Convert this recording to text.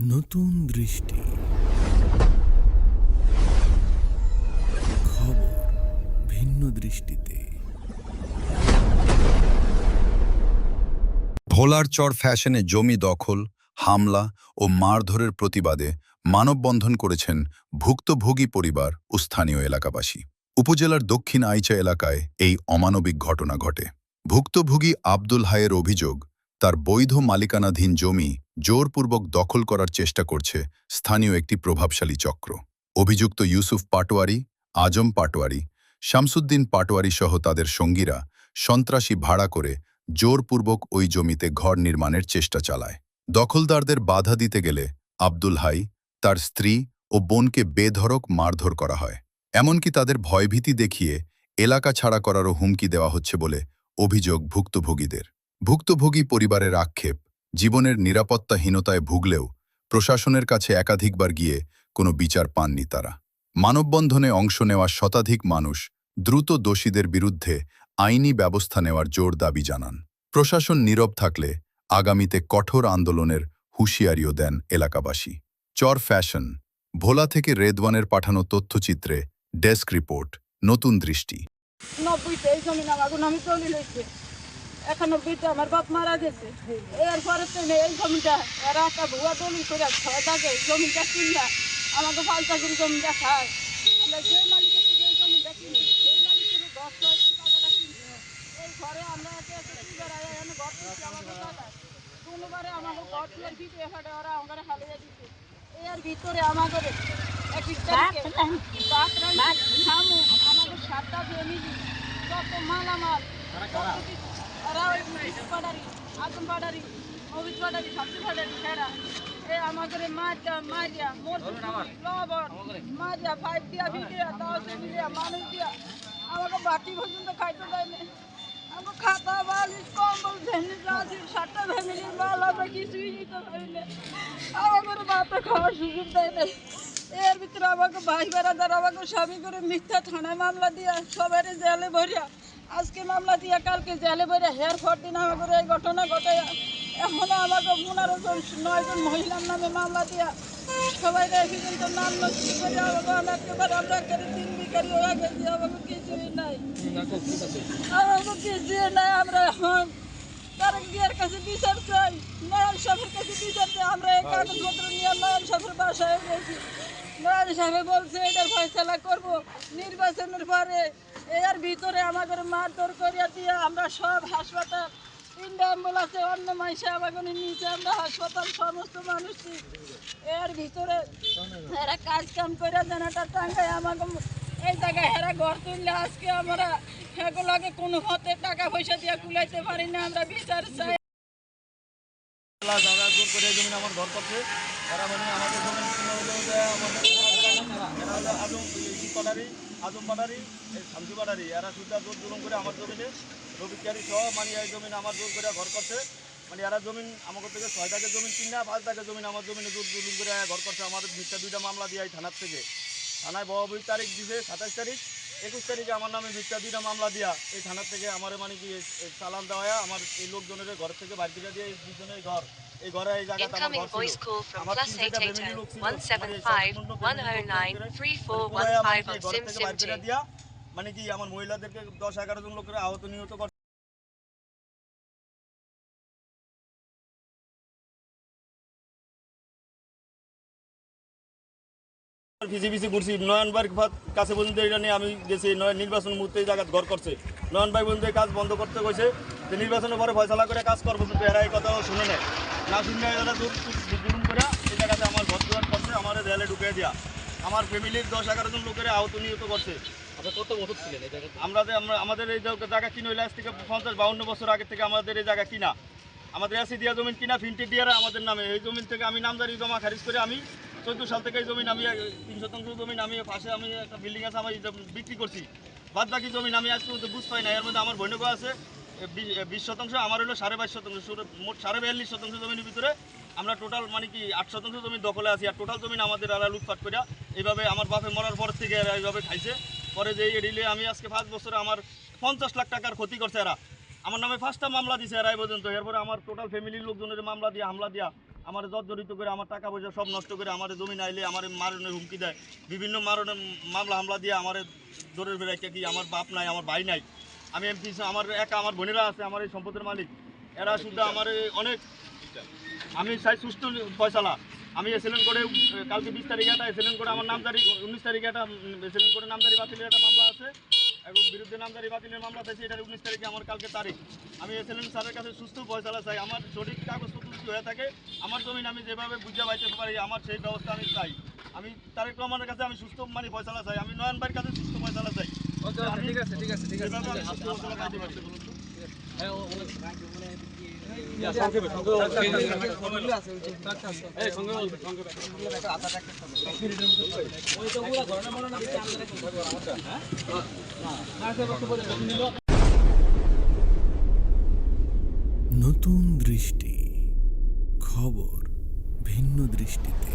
নতুন দৃষ্টি খবর ভিন্ন দৃষ্টিতে। ভোলার চর ফ্যাশনে জমি দখল, হামলা ও মারধরের প্রতিবাদে মানববন্ধন করেছেন ভুক্তভোগী পরিবার ও স্থানীয় এলাকাবাসী। উপজেলার দক্ষিণ আইচা এলাকায় এই অমানবিক ঘটনা ঘটে। ভুক্তভোগী আব্দুল হায়ের অভিযোগ, তার বৈধ মালিকানাধীন জমি জোরপূর্বক দখল করার চেষ্টা করছে স্থানীয় একটি প্রভাবশালী চক্র। অভিযুক্ত ইউসুফ পাটোয়ারি, আজম পাটোয়ারি, শামসুদ্দিন পাটোয়ারি সহ তাদের সঙ্গীরা সন্ত্রাসী ভাড়া করে জোরপূর্বক ওই জমিতে ঘর নির্মাণের চেষ্টা চালায়। দখলদারদের বাধা দিতে গেলে আব্দুল হাই, তার স্ত্রী ও বোনকে বেধড়ক মারধর করা হয়। এমনকি তাদের ভয়ভীতি দেখিয়ে এলাকা ছাড়া করারও হুমকি দেওয়া হচ্ছে বলে অভিযোগ ভুক্তভোগীদের। ভুক্তভোগী পরিবারের আক্ষেপ, জীবনের নিরাপত্তাহীনতায় ভুগলেও প্রশাসনের কাছে একাধিকবার গিয়ে কোনো বিচার পাননি তারা। মানববন্ধনে অংশ নেওয়া শতাধিক মানুষ দ্রুত দোষীদের বিরুদ্ধে আইনি ব্যবস্থা নেওয়ার জোর দাবি জানান। প্রশাসন নীরব থাকলে আগামীতে কঠোর আন্দোলনের হুঁশিয়ারিও দেন এলাকাবাসী। চর ফ্যাশন, ভোলা থেকে রেদওয়ানের পাঠানো তথ্যচিত্রে ডেস্ক রিপোর্ট, নতুন দৃষ্টি। 90তে এই জমি নামাগুন আমি চলে লইছে। 91তে আমার বাপ মারা গেছে। এরপরে তো এই জমিটা এরা একটা ভুয়া দলিল করে ছয় থাকে জমিটা কিনলা আমাকে ফালতা করে জমিটা খায়। আমরা যে মালিকের থেকে এই জমিটা কিনি সেই মালিকের 10-6 টাকাটা কিনছি। এই ঘরে আমরা একে একে দুবার এনে ঘর করছি আমাদের জায়গায়। কোনোবারে আমাকে ঘর দুয়ার ভিতরে ফাটে ওরা আমার হালিয়ে দিচ্ছে। এর ভিতরে আমাদের আমাদের 7টা ফ্যামিলি যত মালামাল ওরা ওই পাড়ারি, আজম পাড়ারি, মবিদ পাড়ারি, শামসু পাড়ারি সেরা আমাদের মারিয়া লবণ মারিয়া পাইপ দিয়া ভিডিয়া তাও দিয়া মানুষ দিয়া আমাকে বাটি পর্যন্ত খাইতে দেয় না। আমার খাতা বালিশ কম্বল ফ্যামিলি আছে 7টা ফ্যামিলির মাল আমরা কিছুই নিতে পারি না। আমাদের বাপে খাওয়ার সুযোগ দেয় না। এর ভিতরে আমাকে ভাই বেড়াদার আমাকে স্বামী করে মিথ্যা থানায় মামলা দিয়া সবাই জেলে ভরিয়া আজকে মামলা দিয়া কালকে জেলে ভরিয়া হের দিন আমাকে এই ঘটনা ঘটে। এখনো আমাকে 9জন মহিলার নামে মামলা দিয়া সবাই কিন্তু নাম নথি করে আমাকে একেবারে আমরা করে 3 বিকারি হয়ে গেছি। আমাকে কিছুই নাই, আমাকে কিছুই নাই। আমরা এখন তারেক জিয়ার কাছে বিচার চাই, নয়ন সাহেবের কাছে বিচার চাই। আমরা এই কাগজপত্র নিয়ে নয়ন সাহেবের বাসায় গেছি। নয়ন সাহেব বলছে এটার ফয়সালা করব নির্বাচনের পরে। এর ভিতরে আমাদের মারধর করিয়া দিয়ে আমরা সব হাসপাতাল 3টা অ্যাম্বুলেন্সে অন্য মানুষে আমাকে নিচে আমরা হাসপাতাল সমস্ত মানুষই এর ভিতরে এরা কাজ কাম করে জেনারেটর টাঙ্গায় আমাকে এই জায়গায় হেরা ঘর তুললে আজকে আমরা সেগুলোকে কোনো মতে টাকা পয়সা দিয়ে কুলাইতে পারি না। আমরা বিচার চাই। যারা জোর করে জমিন আমার ঘর করছে তারা মানে আমাদের জমিন আজম পাটারি, শামসু পাটারি এরা সুদ্ধা জোর জুলুম করে আমার জমিনে রবিকারি সহ মানে এই জমিন আমার জোর করে ঘর করছে। মানে এরা জমিন আমাদের থেকে 6 টাকা জমিন 3 না 5 টাকা জমিন আমার জমিনে জোর জুলুম করে ঘর করছে। আমাদের মিথ্যা 2টা মামলা দিয়ে থানার থেকে থানায় বহাবহি তারিখ দিছে 27 তারিখ, 21 তারিখে আমার নামে মিথ্যা 2টা মামলা দিয়া এই থানার থেকে আমার মানে কি চালান দেওয়া হয়। আমার এই লোকজনের ঘর থেকে বাড়ি থেকে দিয়ে এই দুজনের ঘর এই ঘরে এই জায়গাটা আমার ঘর ছিল। আমার 3 লোক ছিল দিয়া মানে কি আমার মহিলাদেরকে 10-11 জন লোকের আহত নিহত করে। ভিজিভিজি করছি নয়ন ভাইয়ের কাছে পর্যন্ত এটা নিয়ে আমি গেছি। নির্বাচন মুহূর্তে এই জায়গায় ঘর করছে। নয়ন ভাই পর্যন্ত কাজ বন্ধ করতে কইছে যে নির্বাচনের পরে ফয়সালা করে কাজ করবো, কিন্তু এরা এই কথাও শুনে নেয় না। শুনে এরা জুলুম করে এই জায়গাতে আমার ঘর দুয়ার করছে, আমার রেলে ঢুকিয়ে দেওয়া আমার ফ্যামিলির 10-11 জন লোকের আহত নিহত করছে। আপনার কত বছর ছিলেন এই জায়গায়? আমাদের এই জায়গা কিনে হইলে আজ থেকে 50-52 বছর আগে থেকে আমাদের এই জায়গা কিনা, আমাদের এসি দিয়া জমিন কিনা ফিনটেক দিয়ে আমাদের নামে। এই জমিন থেকে আমি নামদারি জমা খারিজ করে আমি 14 সাল থেকে এই জমিন আমি 3 শতাংশ জমিন আমি পাশে আমি একটা বিল্ডিং আছে আমি বিক্রি করছি। বাদ বাকি জমিন আমি আজ পর্যন্ত বুঝ পাই না। এর মধ্যে আমার বৈনক আছে 20 শতাংশ, আমার হলো 52.5 শতাংশ, মোট 42 শতাংশ জমিনের ভিতরে আমরা টোটাল মানে কি 8 শতাংশ জমি দখলে আছি। আর টোটাল জমিন আমাদের এরা লুটপাট করে এইভাবে আমার বাপে মরার পর থেকে এরা এইভাবে খাইছে। পরে যে রিলে আমি আজকে 5 বছরে আমার 50 লাখ টাকার ক্ষতি করছে এরা। আমার নামে 5টা মামলা দিছে এরা এই পর্যন্ত। এরপরে আমার টোটাল ফ্যামিলির লোকজনের মামলা দিয়া হামলা দিয়া আমার জর্জরিত করে আমার টাকা পয়সা সব নষ্ট করে আমার জমি নাইলে আমার মারণের হুমকি দেয়, বিভিন্ন মারণের মামলা হামলা দিয়ে আমার দৌড়ের বেড়াইতে কি আমার বাপ নাই, আমার ভাই নাই, আমি এমপি, আমার একা আমার বোনেরা আছে আমার এই সম্পদের মালিক, এরা শুধু আমার অনেক, আমি চাই সুষ্ঠু ফয়সালা। আমি এসেলেন করে কালকে 20 তারিখে একটা এসেলেন করে আমার নামজারি, 19 তারিখে একটা এসেলেন করে নামজারি বাতিলের একটা মামলা আছে, এবং বিরুদ্ধে নামজারি বাতিলের মামলা চাইছি, এটার 19 তারিখে আমার কালকে তারিখ। আমি এসেলেন স্যারের কাছে সুস্থ ফয়সালা চাই, আমার সঠিক কাগজপত্র যদি হয়ে থাকে আমার জমিন আমি যেভাবে বুঝে পাইতে পারি আমার সেই ব্যবস্থা আমি চাই। আমি তারেক রহমানের কাছে আমি সুস্থ মানে ফয়সালা চাই, আমি নয়ন ভাইয়ের কাছে সুস্থ ফয়সালা চাই। ঠিক আছে যেভাবে আমি সুস্থ ফয়সালা পাইতে পারছি বলুন তো। নতুন দৃষ্টি, খবর ভিন্ন দৃষ্টিতে।